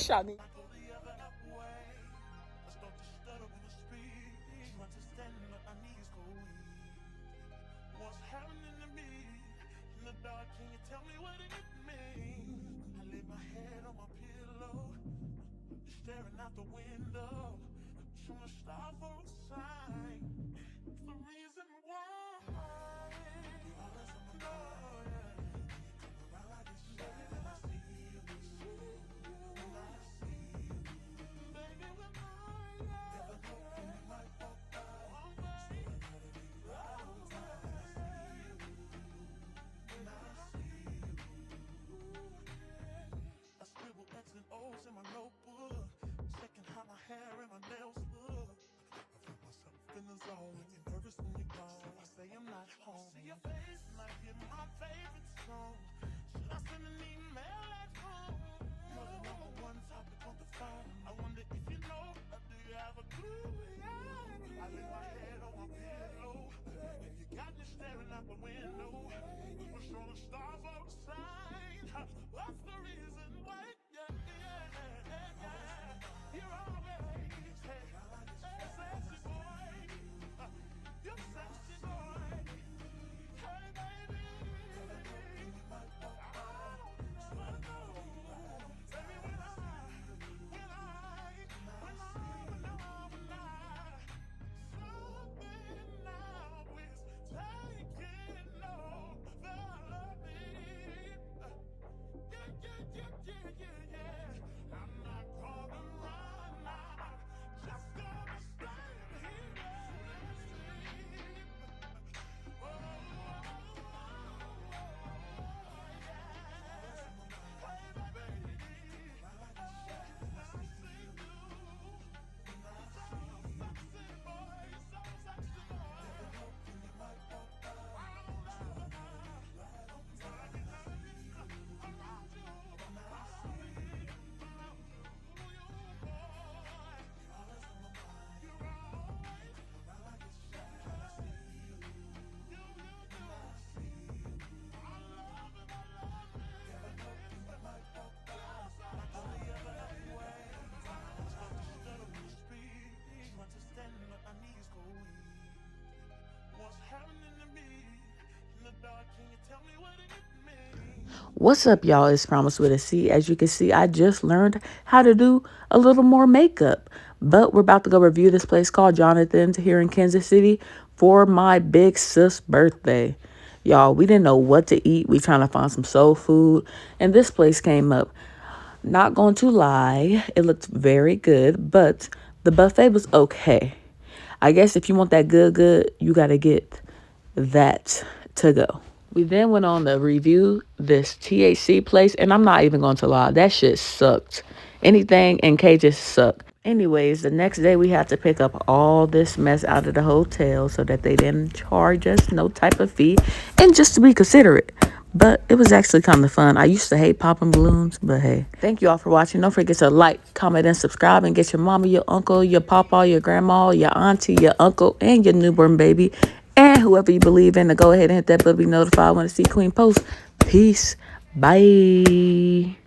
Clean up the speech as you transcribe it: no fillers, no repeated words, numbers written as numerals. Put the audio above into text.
Shawnee. What's happening to me in the dark? Can you tell me what it means? I lay my head on my pillow, staring out the window, trying to stop for a sign. It's the reason why. You always on my mind. Come around like it's shady when I see you. When I see you, baby, when I never know when you might walk by. So I gotta be right on time when I see you. When I see you, I scribble X and O's in my notebook, checking how my hair and my nails look. I feel myself in the zone, when you're nervous when you're gone. I say I'm not home. See your face and I hear my favorite song. Should I send an email at home? You're the number one topic on the phone. I wonder if you know, or do you have a clue? Yeah. I lay my head on my pillow, and you got me staring out the window. We're showing the stars outside. What's the reason why? Yeah, yeah, yeah, yeah. You're always sexy boy. You're sexy boy. Hey, baby. What's up, y'all? It's Promise with a C. As you can see, I just learned how to do a little more makeup. But we're about to go review this place called Jonathan's here in Kansas City for my big sis birthday. Y'all, we didn't know what to eat. We trying to find some soul food. And this place came up. Not going to lie, it looked very good, but the buffet was okay. I guess if you want that good, you got to get that to go. We then went on to review this THC place, and I'm not even going to lie, that shit sucked. Anything in K just sucked. Anyways, the next day we had to pick up all this mess out of the hotel so that they didn't charge us no type of fee, and just to be considerate. But it was actually kind of fun. I used to hate popping balloons, but hey. Thank you all for watching. Don't forget to like, comment, and subscribe, and get your mama, your uncle, your papa, your grandma, your auntie, your uncle, and your newborn baby, and whoever you believe in, to go ahead and hit that bell to be notified when I see Queen post. Peace. Bye.